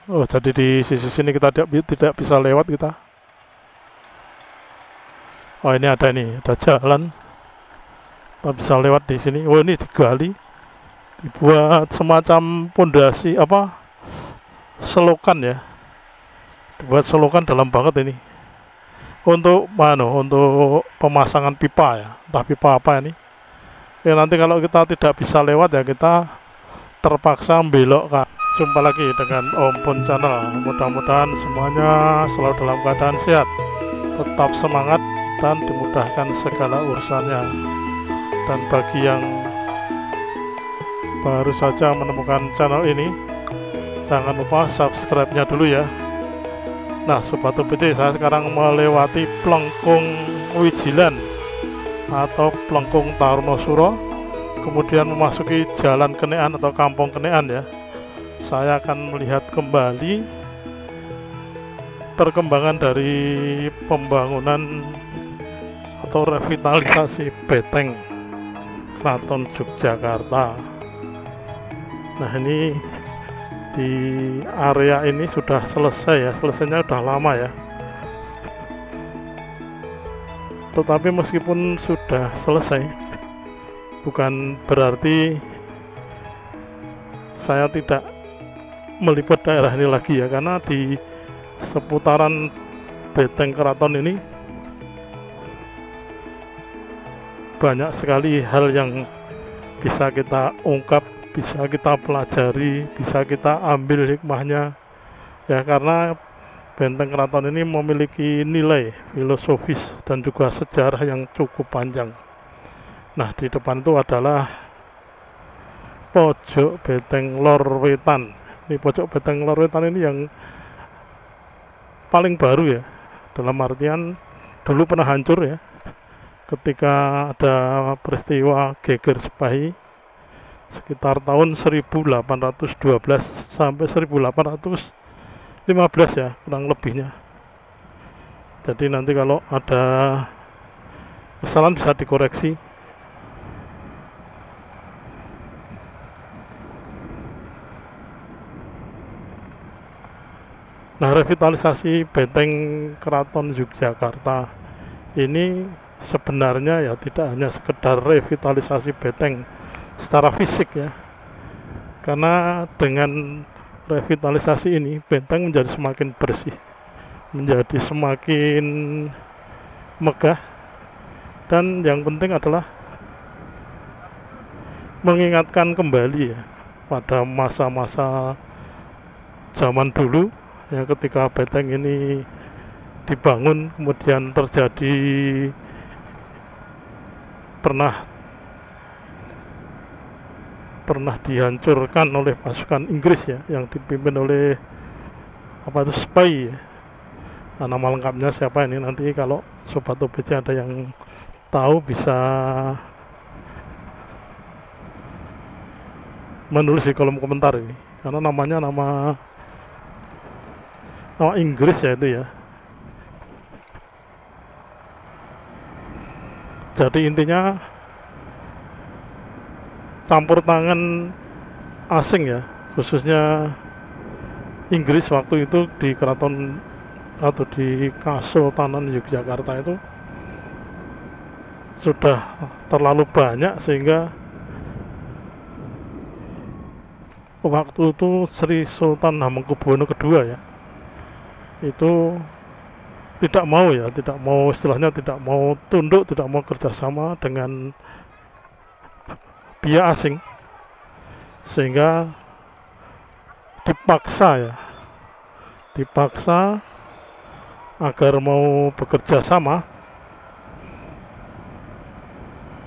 Oh, jadi di sisi sini kita tidak bisa lewat kita. Oh, ini ada nih, ada jalan. Kita bisa lewat di sini. Oh, ini digali, dibuat semacam pondasi apa? Selokan ya. Dibuat selokan dalam banget ini. Untuk untuk pemasangan pipa ya. Entah pipa apa ini. Ya nanti kalau kita tidak bisa lewat ya kita terpaksa belok kan. Jumpa lagi dengan Om Pun Channel. Mudah-mudahan semuanya selalu dalam keadaan sehat, tetap semangat dan dimudahkan segala urusannya. Dan bagi yang baru saja menemukan channel ini, jangan lupa subscribe-nya dulu ya. Nah, Sobat OPD, saya sekarang melewati Plengkung Wijilan atau Plengkung Tarnosuro, kemudian memasuki Jalan Kenean atau Kampung Kenean ya. Saya akan melihat kembali perkembangan dari pembangunan atau revitalisasi Beteng Keraton Yogyakarta. Nah, ini di area ini sudah selesai ya, selesainya sudah lama ya. Tetapi meskipun sudah selesai, bukan berarti saya tidak meliput daerah ini lagi ya, karena di seputaran Beteng Keraton ini banyak sekali hal yang bisa kita ungkap, bisa kita pelajari, bisa kita ambil hikmahnya ya, karena Benteng Keraton ini memiliki nilai filosofis dan juga sejarah yang cukup panjang. Nah, di depan itu adalah pojok Beteng Lor Wetan. Ini pojok Beteng Lor Wetan ini yang paling baru ya, dalam artian dulu pernah hancur ya ketika ada peristiwa Geger Sepahi sekitar tahun 1812 sampai 1815 ya, kurang lebihnya. Jadi nanti kalau ada kesalahan bisa dikoreksi. Nah, revitalisasi Beteng Keraton Yogyakarta ini sebenarnya ya tidak hanya sekedar revitalisasi beteng secara fisik ya, karena dengan revitalisasi ini benteng menjadi semakin bersih, menjadi semakin megah, dan yang penting adalah mengingatkan kembali ya pada masa-masa zaman dulu ya, ketika beteng ini dibangun kemudian terjadi pernah dihancurkan oleh pasukan Inggris ya, yang dipimpin oleh apa itu, Spy ya. Nah, nama lengkapnya siapa ini nanti kalau Sobat OPC ada yang tahu bisa menulis di kolom komentar ini, karena namanya nama Inggris ya itu ya. Jadi intinya campur tangan asing ya, khususnya Inggris waktu itu di keraton atau di Kesultanan Yogyakarta itu sudah terlalu banyak, sehingga waktu itu Sri Sultan Hamengkubuwono II ya itu tidak mau istilahnya tidak mau tunduk, tidak mau kerjasama dengan pihak asing, sehingga dipaksa agar mau bekerja sama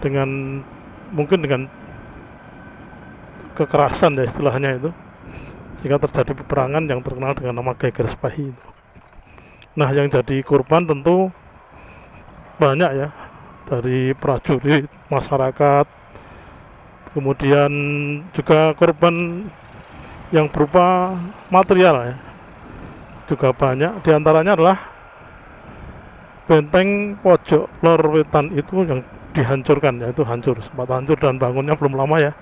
dengan mungkin dengan kekerasan ya istilahnya itu, sehingga terjadi peperangan yang terkenal dengan nama Geger Sepahi itu. Nah, yang jadi korban tentu banyak ya, dari prajurit, masyarakat, kemudian juga korban yang berupa material ya, juga banyak. Di antaranya adalah benteng pojok Lor Wetan itu yang dihancurkan ya, itu sempat hancur dan bangunnya belum lama ya,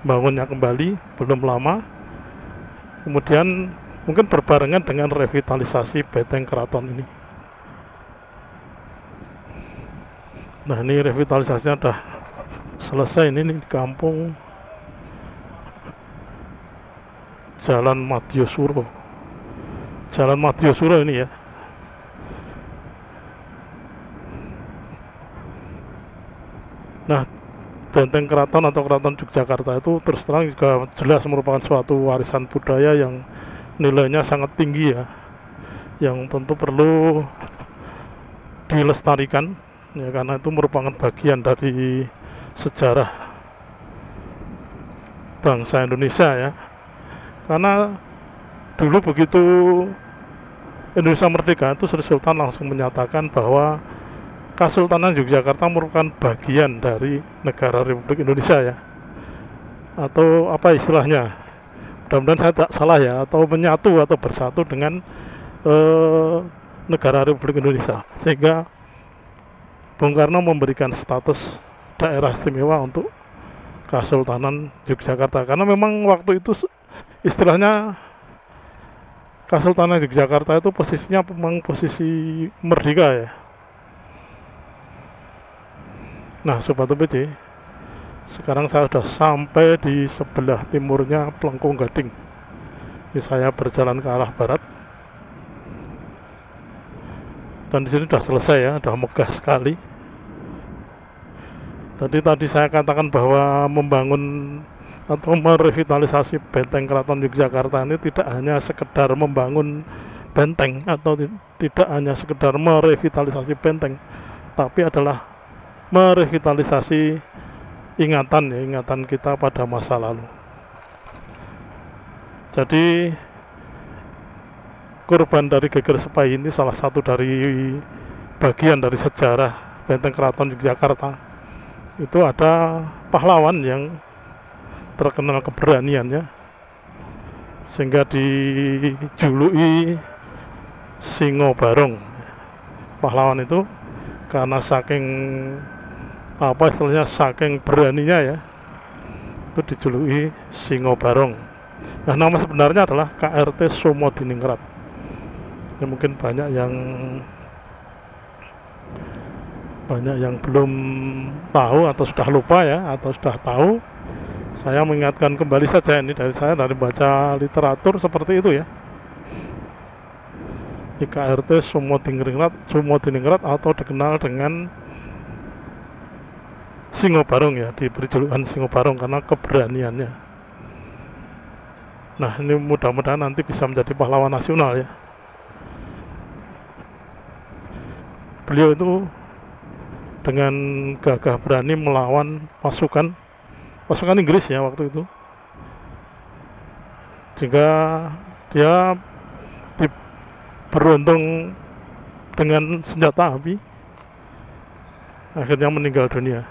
bangunnya kembali belum lama. Kemudian mungkin berbarengan dengan revitalisasi Benteng Keraton ini. Nah, ini revitalisasinya udah selesai. Ini di kampung Jalan Madiosuro. Jalan Madiosuro ini ya. Nah, Benteng Keraton atau Keraton Yogyakarta itu terus terang juga jelas merupakan suatu warisan budaya yang nilainya sangat tinggi ya, yang tentu perlu dilestarikan ya, karena itu merupakan bagian dari sejarah bangsa Indonesia ya. Karena dulu begitu Indonesia merdeka itu Sri Sultan langsung menyatakan bahwa Kesultanan Yogyakarta merupakan bagian dari negara Republik Indonesia ya, atau apa istilahnya, mudah-mudahan saya tidak salah ya, atau menyatu atau bersatu dengan negara Republik Indonesia, sehingga Bung Karno memberikan status daerah istimewa untuk Kesultanan Yogyakarta, karena memang waktu itu istilahnya Kesultanan Yogyakarta itu posisinya memang posisi merdeka ya. Nah, Sobat OPC, sekarang saya sudah sampai di sebelah timurnya Plengkung Gading. Ini saya berjalan ke arah barat. Dan di sini sudah selesai ya, sudah megah sekali. Tadi saya katakan bahwa membangun atau merevitalisasi Benteng Keraton Yogyakarta ini tidak hanya sekedar membangun benteng atau tidak hanya sekedar merevitalisasi benteng, tapi adalah merevitalisasi ingatan ya, ingatan kita pada masa lalu. Jadi korban dari Geger Sepai ini salah satu dari bagian dari sejarah Benteng Keraton Yogyakarta. Itu ada pahlawan yang terkenal keberaniannya, sehingga dijuluki Singo Barong. Pahlawan itu karena saking apa istilahnya, saking beraninya ya, itu dijuluki Singo Barong. Nah, nama sebenarnya adalah KRT Sumodiningrat. Ya, mungkin banyak yang belum tahu atau sudah lupa ya, atau sudah tahu. Saya mengingatkan kembali saja, ini dari baca literatur seperti itu ya. Di KRT Sumodiningrat atau dikenal dengan Singo Barong ya, diberi julukan Singo Barong karena keberaniannya. Nah, ini mudah-mudahan nanti bisa menjadi pahlawan nasional ya. Beliau itu dengan gagah berani melawan pasukan Inggris ya waktu itu, jika dia beruntung dengan senjata api, akhirnya meninggal dunia.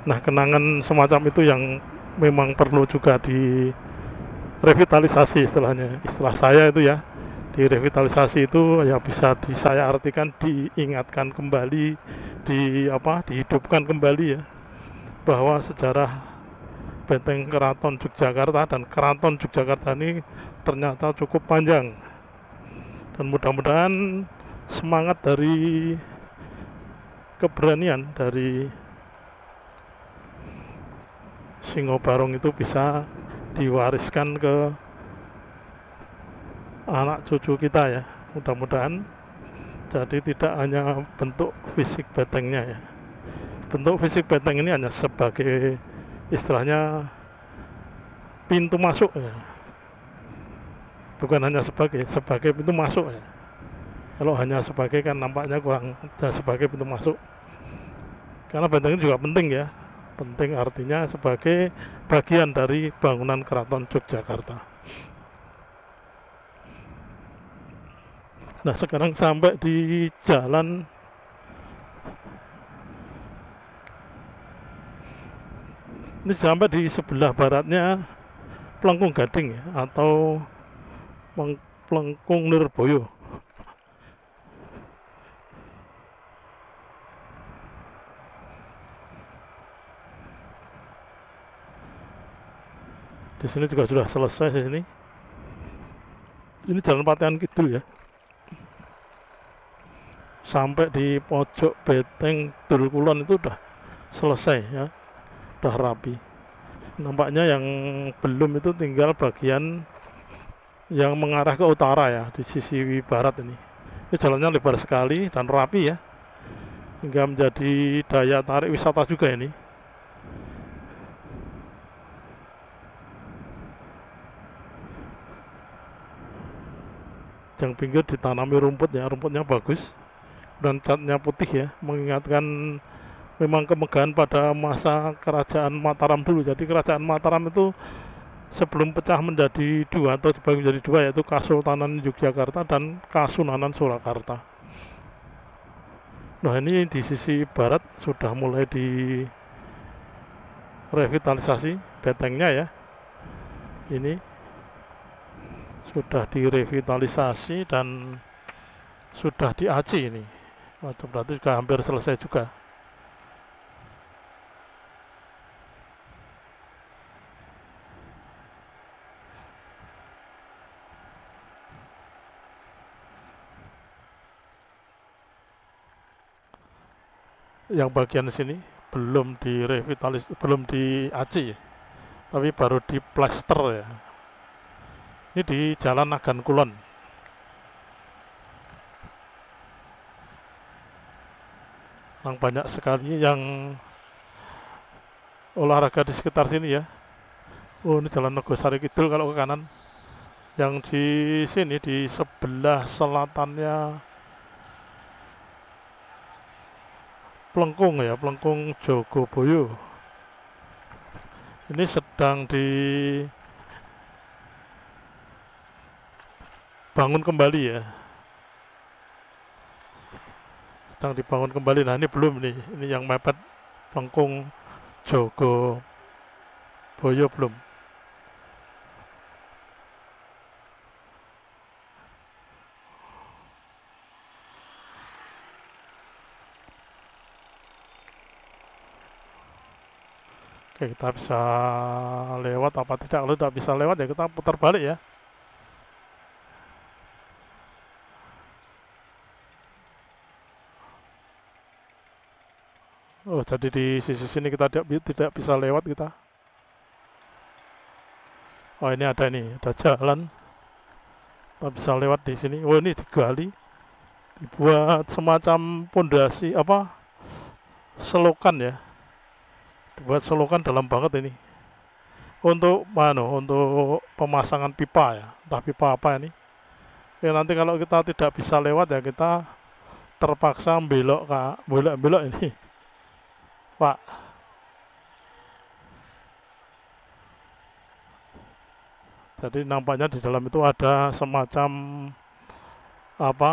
Nah, kenangan semacam itu yang memang perlu juga direvitalisasi istilahnya. Istilah saya itu ya, direvitalisasi itu ya bisa saya artikan diingatkan kembali, dihidupkan kembali ya, bahwa sejarah Benteng Keraton Yogyakarta dan Keraton Yogyakarta ini ternyata cukup panjang. Dan mudah-mudahan semangat dari keberanian dari Singo Barong itu bisa diwariskan ke anak cucu kita ya, mudah-mudahan. Jadi tidak hanya bentuk fisik bentengnya ya, bentuk fisik benteng ini hanya sebagai istilahnya pintu masuk ya, bukan hanya sebagai pintu masuk ya. Kalau hanya sebagai kan nampaknya kurang, sebagai pintu masuk, karena benteng ini juga penting ya. Penting artinya sebagai bagian dari bangunan Keraton Yogyakarta. Nah, sekarang sampai di jalan ini, sampai di sebelah baratnya Plengkung Gading ya, atau Plengkung Nirboyo. Di sini juga sudah selesai di sini. Ini jalan Patean Kidul ya. Sampai di pojok Beteng Dul Kulon itu udah selesai ya. Udah rapi. Nampaknya yang belum itu tinggal bagian yang mengarah ke utara ya, di sisi barat ini. Ini jalannya lebar sekali dan rapi ya, hingga menjadi daya tarik wisata juga ini. Yang pinggir ditanami rumput ya, rumputnya bagus dan catnya putih ya, mengingatkan memang kemegahan pada masa kerajaan Mataram dulu. Jadi kerajaan Mataram itu sebelum pecah menjadi dua atau dibagi menjadi dua, yaitu Kasultanan Yogyakarta dan Kasunanan Surakarta. Nah, ini di sisi barat sudah mulai direvitalisasi betengnya ya. Ini sudah direvitalisasi dan sudah diaci ini. Berarti juga hampir selesai juga. Yang bagian sini belum belum diaci, tapi baru diplaster ya. Ini di Jalan Nagan Kulon. Yang banyak sekali yang olahraga di sekitar sini ya. Oh, ini Jalan Nogosari Kidul kalau ke kanan. Yang di sini di sebelah selatannya Plengkung ya, Plengkung Jogoboyo. Ini sedang dibangun kembali ya. Sedang dibangun kembali. Nah, ini belum nih. Ini yang mepet Plengkung Jogoboyo belum. Oke, kita bisa lewat apa tidak? Kalau tidak bisa lewat ya kita putar balik ya. Oh, jadi di sisi sini kita tidak bisa lewat kita. Oh, ini ada jalan. Kita bisa lewat di sini. Oh, ini digali, dibuat semacam pondasi apa? Selokan ya. Dibuat selokan dalam banget ini. Untuk untuk pemasangan pipa ya. Entah pipa apa ini. Ya, nanti kalau kita tidak bisa lewat ya kita terpaksa belok ini. Pak. Jadi nampaknya di dalam itu ada semacam apa?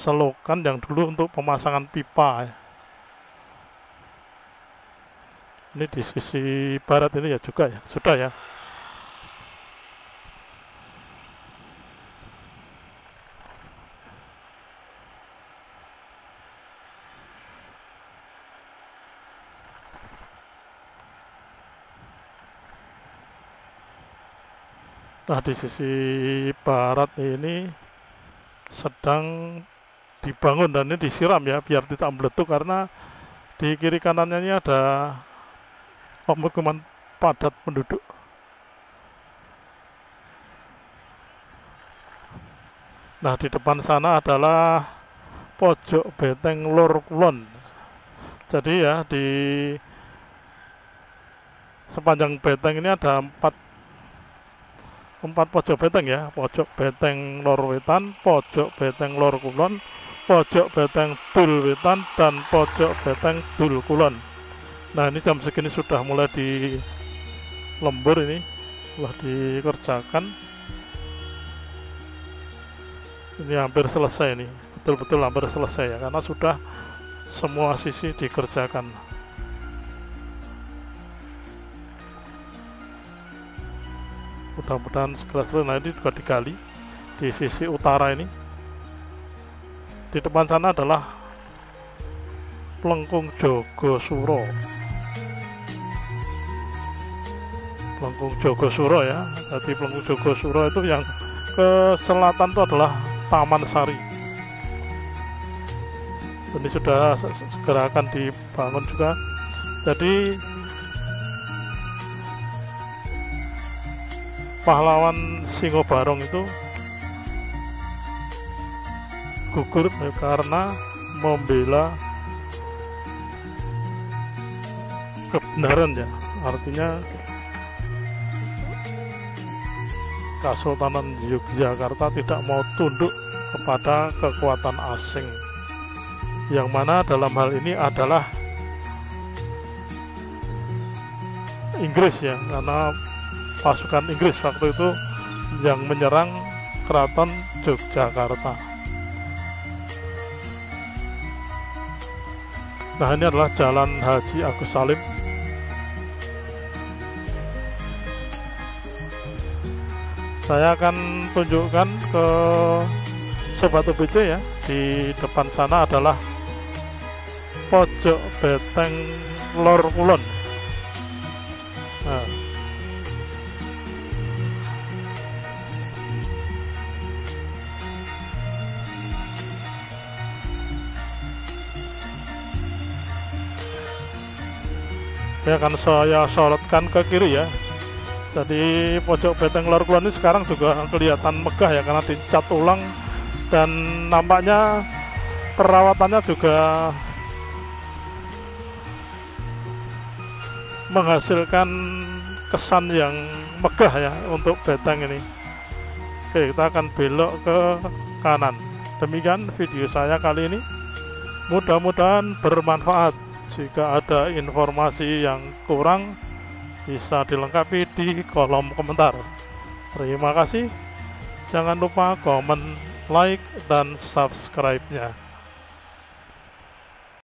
Selokan yang dulu untuk pemasangan pipa ya. Ini di sisi barat ini ya juga ya, sudah ya. Nah, di sisi barat ini sedang dibangun dan ini disiram ya, biar tidak meletup karena di kiri kanannya ini ada pemukiman padat penduduk. Nah, di depan sana adalah pojok Beteng Lor Kulon. Jadi ya, di sepanjang beteng ini ada empat pojok beteng ya, pojok Beteng Lor Wetan, pojok Beteng Lor Kulon, pojok Beteng Dul Wetan, dan pojok Beteng Dul Kulon. Nah, ini jam segini sudah mulai di lembur ini, telah dikerjakan. Ini hampir selesai nih, betul-betul hampir selesai ya, karena sudah semua sisi dikerjakan. Mudah-mudahan segera selesai. Nah, ini juga digali di sisi utara ini. Di depan sana adalah Plengkung Jogosuro. Plengkung Jogosuro ya. Jadi Plengkung Jogosuro itu yang ke selatan itu adalah Taman Sari. Ini sudah segera akan dibangun juga. Jadi pahlawan Singobarong itu gugur karena membela kebenaran ya, artinya Kesultanan Yogyakarta tidak mau tunduk kepada kekuatan asing, yang mana dalam hal ini adalah Inggris ya, karena pasukan Inggris waktu itu yang menyerang Keraton Yogyakarta. Nah, ini adalah Jalan Haji Agus Salim. Saya akan tunjukkan ke Sobat UBC ya. Di depan sana adalah pojok beteng Lor Kulon. Nah, saya sorotkan ke kiri ya. Jadi pojok beteng Lor Kulon ini sekarang juga kelihatan megah ya, karena dicat ulang dan nampaknya perawatannya juga menghasilkan kesan yang megah ya untuk beteng ini. Oke, kita akan belok ke kanan. Demikian video saya kali ini, mudah-mudahan bermanfaat. Jika ada informasi yang kurang, bisa dilengkapi di kolom komentar. Terima kasih. Jangan lupa komen, like, dan subscribe-nya.